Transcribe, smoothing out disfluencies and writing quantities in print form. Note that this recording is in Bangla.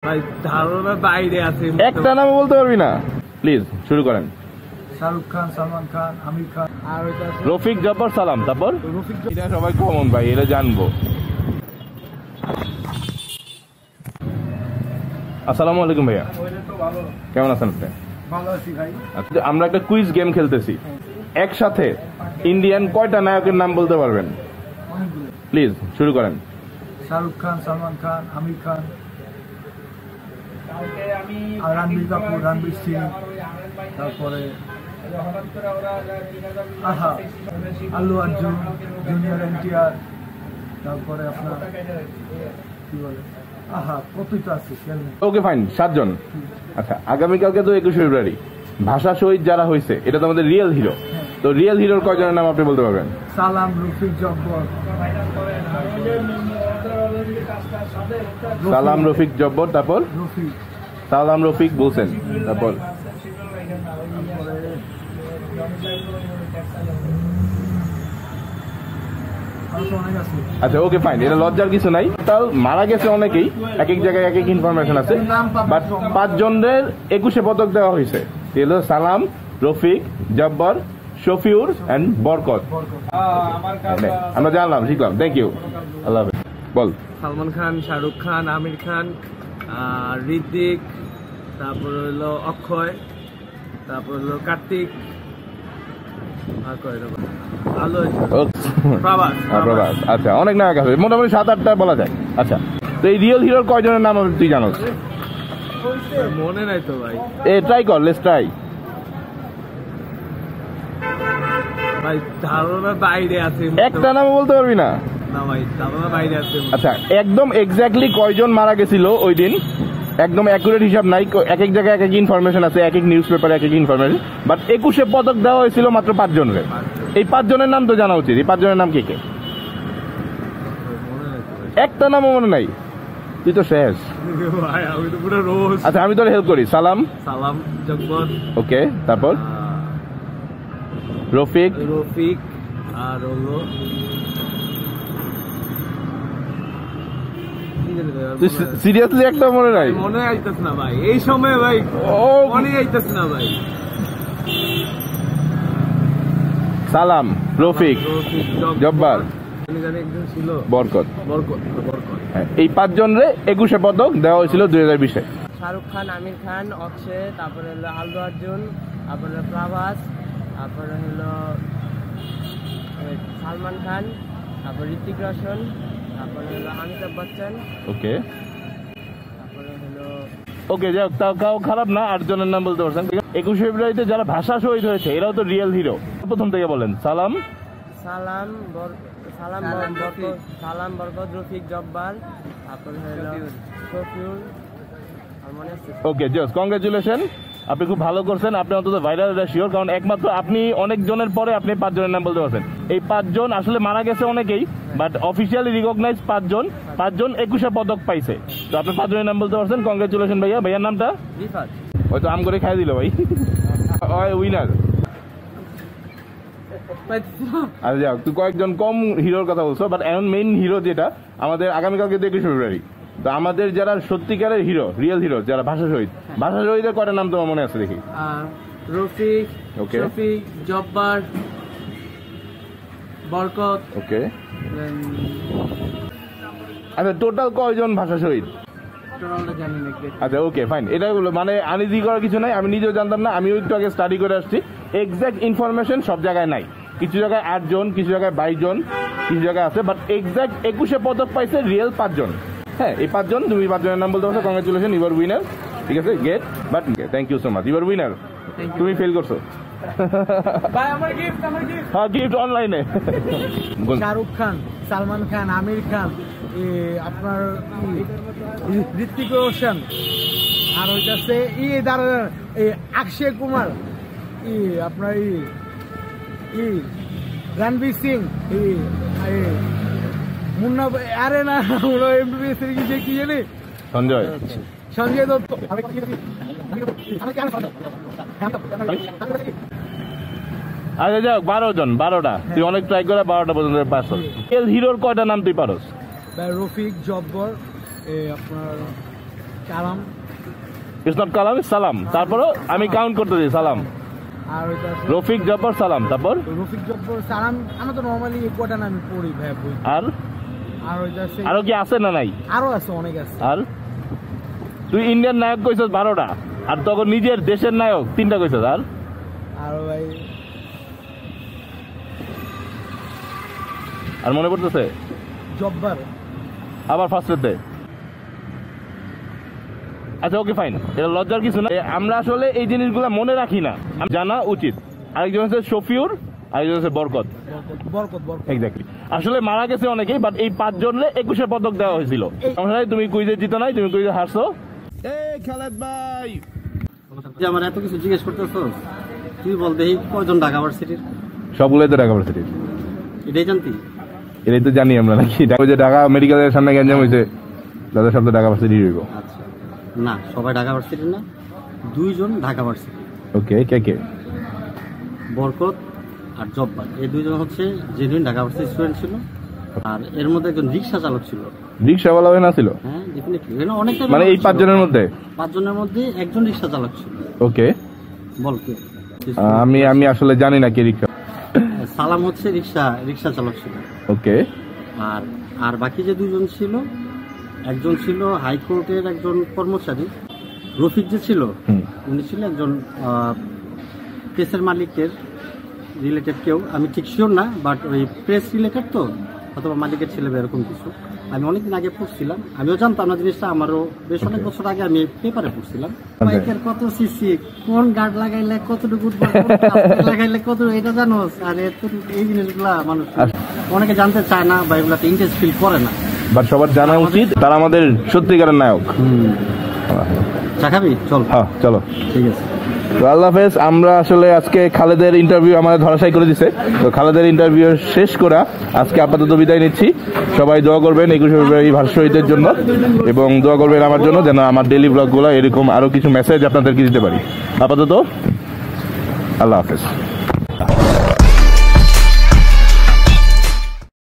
ভাই ধারণা বাইরে আছে, একটা নাম বলতে পারবি না? প্লিজ শুরু করেন। শাহরুখ খান, সালমান খান, আমির খান, আর ওইটা রফিক, জব্বার, সালাম। তারপর রফিক। এটা সবাই কমন ভাই, এটা জানবো। আসসালামু আলাইকুম ভাইয়া, কেমন আছেন আপনি? ভালো আছি ভাই। আচ্ছা, আমরা একটা কুইজ গেম খেলতেছি। একসাথে ইন্ডিয়ান কয়টা নায়কের নাম বলতে পারবেন? প্লিজ শুরু করেন। শাহরুখ খান, সালমান খান, আমির খান, আর রণবীর কাপুর, রণবীর সিং, তারপরে আল্লু অর্জুন, জুনিয়র এনটিআর, তারপরে আপনার কি বলে কতই তো আছে। ওকে ফাইন, 7 জন। আচ্ছা, আগামীকালকে তো 21 ফেব্রুয়ারি, ভাষা শহীদ যারা হয়েছে এটা তো আমাদের রিয়েল হিরো। তো রিয়েল হিরোর কয়জনের নাম আপনি বলতে পারবেন? সালাম, রফিক, জব্বর। সালাম, রফিক, জব্বর। তারপর রফিক, সালাম, রফিক বলছেন। তারপর আচ্ছা ওকে ফাইন, এটা লজ্জার কিছু নাই। তাও মারা গেছে অনেকেই, এক এক জায়গায় এক এক ইনফরমেশন আছে, বাট 5 জনের 21 পদক দেওয়া হয়েছে। এগুলো সালাম, রফিক, জব্বর, শফিউর এন্ড বরকত। আমরা জানলাম, শিখলাম। থ্যাংক ইউ, আল্লাহ হাফেজ। বল। সালমান খান, শাহরুখ খান, আমির খান, ঋত্বিক, তারপর হলো অক্ষয়, তারপর হলো কার্তিক, আর প্রভাস। আচ্ছা, অনেক নায়ক আছে, মোটামুটি 7-8টা বলা যায়। আচ্ছা, তো এই রিয়েল হিরোর কয়জনের নাম তুই জানোস? মনে নাই তো ভাই। ট্রাই কর, লেটস ট্রাই। ভাই ধারণা বাইরে আছে, একটা নাম বলতে পারবি না? না ভাই, ধারণা বাইরে আছে। আচ্ছা, একদম এক্স্যাক্টলি কয়জন মারা গেছিল ওই দিন, একদম অ্যাকুরেট হিসাব নাই। এক এক জায়গায় এক এক ইনফরমেশন আছে, এক এক নিউজ পেপারে এক এক ইনফরমেশন, বাট 21 পদক দেওয়া হয়েছিল মাত্র 5 জনের। এই 5 জনের নাম তো জানা উচিত। এই 5 জনের নাম কে কে? একটা নামও মনে নাই? তুই তো শেষ। আচ্ছা, আমি তোর হেল্প করি। সালাম, জব্বর, ওকে। তারপর রফিক, আর হলো সিরিয়াসলি একটা মনে নাই? মনে আইতেছে না ভাই এই সময় ভাই, মনে আইতেছে না ভাই। সালাম, রফিক, জব্বার, বরকত। এই 5 জনরে 21 পদক দেওয়া হয়েছিল 2020-এ। শাহরুখ খান, আমির খান, অক্ষয়, তারপরে হলো আল্লু অর্জুন, তারপরে প্রভাস, তারপরে হলো সালমান খান, তারপর ঋত্বিক রোশন, তারপরে হলো অমিতাভ বচ্চন। ওকে, তারপরে হলো ওকে, যাই হোক, তাও খারাপ না। 8 জনের নাম বলতে পারছেন। 21 ফেব্রুয়ারিতে যারা ভাষা শহীদ হয়েছে এরাও তো রিয়েল হিরো। প্রথম থেকে বলেন। সালাম, বরকত, রফিক, জব্বার, তারপরে হলো শফিউল। ওকে, জাস্ট কংগ্রেচুলেশন, আপনি খুব ভালো করছেন। আপনি অন্তত ভাইরাল শিওর, কারণ একমাত্র আপনি অনেক জনের পরে আপনি 5 জনের নাম বলতে পারছেন। এই 5 জন আসলে মারা গেছে অনেকেই, বাট অফিসিয়ালি রিকগনাইজ 5 জন 21 পদক পাইছে। তো আপনি 5 জনের নাম বলতে পারছেন। কংগ্রেচুলেশন ভাইয়া। ভাইয়ার নামটা? হয়তো আম করে খাই দিল ভাই। উইনার। আচ্ছা, যাও, তুই কয়েকজন কম হিরোর কথা বলছো, বাট এখন মেইন হিরো যেটা আমাদের আগামীকালকে 21 ফেব্রুয়ারি। তো আমাদের যারা সত্যিকারের হিরো, রিয়েল হিরো, যারা ভাষা শহীদের কয়টা নাম তোমার মনে আছে দেখি? রফিক, ওকে, শফিক, জব্বার, বরকত। ওকে। আচ্ছা, টোটাল কয়জন ভাষা শহীদ? আচ্ছা, ওকে ফাইন। এটা মানে আনিজি করার কিছু নাই, আমি নিজেও জানতাম না। আমিও একটু আগে স্টাডি করে আসছি। এক্সাক্ট ইনফরমেশন সব জায়গায় নাই, কিছু জায়গায় 8 জন, কিছু জায়গায় 22 জন, কিছু জায়গায় আছে, বাট এক্সাক্ট 21 পদক পাইছে রিয়েল 5 জন। হ্যাঁ, এই 5 জন, তুমি 5 জনের নাম বলতে পারছো। Congratulation, you are winner. ঠিক আছে, get, but thank you so much, you are winner. তুমি ফেল করছো। হ্যাঁ, গিফট অনলাইনে। শাহরুখ খান, সালমান খান, আমির খান, আপনার ঋত্বিক রোশন, আর হইতাছে অক্ষয় কুমার, আপনার রণবীর সিং, মুন্না, আরে না এমবিবিএস এর কি জানি, সঞ্জয় দত্ত। আচ্ছা, যাক, 12 জন, 12টা। তুই অনেক ট্রাই করে 12টা পর্যন্ত পাস। হিরোর কয়টা নাম তুই পারস? রফিক, জব্বর, আপনার কালাম। ইটস নট কালাম, ইটস সালাম। তারপরও আমি কাউন্ট করতে দিই সালাম। আর ওইটা আছে রফিক জব্বার সালাম। তারপর রফিক জব্বর সালাম। আমরা তো নর্মালি এই কটা নামই পড়ি ভাই বই। আর আর ওইটা আছে আরো কি আছে না নাই? আরো আছে, অনেক আছে। আর তুই ইন্ডিয়ান নায়ক কইছস 12টা, আর তখন নিজের দেশের নায়ক 3টা কইছস। আর আর ভাই আর মনে পড়তেছে জব্বার। আবার ফার্স্টেতে। আচ্ছা ওকে ফাইন, এটা লজ্জার কিছু না। আমরা আসলে এই জিনিসগুলো মনে রাখি না, জানা উচিত। আরেকজন হচ্ছে শফিউর, আরেকজন হচ্ছে বরকত। বরকত বরকত এক্স্যাক্টলি। আসলে মারা গেছে অনেকেই, বাট এই 5 জনের 21 পদক দেওয়া হয়েছিল। তুমি কুইজে জিতো নাই, তুমি কুইজে হারছো। এই খালেদ ভাই, আমার এত কিছু জিজ্ঞেস করতেছ, তুই বল দেখি কয়জন ঢাকা ভার্সিটির? সবগুলোই তো ঢাকা ভার্সিটির। এটাই জানতি? এটাই তো জানি আমরা নাকি। যে ঢাকা মেডিকেলের সামনে গ্যাঞ্জাম হয়েছে, দাদা সব তো ঢাকা ভার্সিটি হইব। আচ্ছা না, সবাই ঢাকা ভার্সিটির না, 2 জন ঢাকা ভার্সিটি। ওকে, কে কে? বরকত আর জব্বার, এই 2 জন হচ্ছে জেনুইন ঢাকা ভার্সিটি স্টুডেন্ট ছিল। আর এর মধ্যে একজন রিক্সা চালক ছিল। রিক্সাওয়ালা হয় না ছিল? হ্যাঁ ডেফিনেটলি, এখানে অনেকটা মানে এই 5 জনের মধ্যে 5 জনের মধ্যে একজন রিক্সা চালক ছিল। ওকে, বল কে? আমি আসলে জানি না কে রিক্সা। সালাম হচ্ছে রিক্সা চালক ছিল। ওকে। আর বাকি যে 2 জন ছিল, একজন ছিল হাইকোর্টের একজন কর্মচারী, রফিক যে ছিল উনি ছিল একজন প্রেসের মালিকের রিলেটেড কেউ, আমি ঠিক শিওর না, বাট ওই প্রেস রিলেটেড তো, অথবা মালিকের ছেলে এরকম কিছু। আমি অনেকদিন আগে পড়ছিলাম, আমিও জানতাম না জিনিসটা, আমারও বেশ অনেক বছর আগে আমি পেপারে পড়ছিলাম। বাইকের কত সিসি, কোন গার্ড লাগাইলে কতটুকু লাগাইলে কত, এটা জানোস? আর এই জিনিসগুলা মানুষ অনেকে জানতে চায় না বা এগুলাতে ইন্টারেস্ট ফিল করে না, বাট সবার জানা উচিত, তারা আমাদের সত্যিকারের নায়ক। চা খাবি? চল। হ্যাঁ চলো, ঠিক আছে। আল্লাহ হাফেজ। আমরা আসলে আজকে খালেদের ইন্টারভিউ আমাদের ধরাশায়ী করে দিছে, তো খালেদের ইন্টারভিউ শেষ করা আজকে আপাতত বিদায় নিচ্ছি। সবাই দোয়া করবেন 21 ফেব্রুয়ারি ভার্সিটি শহীদের জন্য, এবং দোয়া করবেন আমার জন্য, যেন আমার ডেইলি ব্লগগুলো এরকম আরো কিছু মেসেজ আপনাদেরকে দিতে পারি। আপাতত আল্লাহ হাফেজ।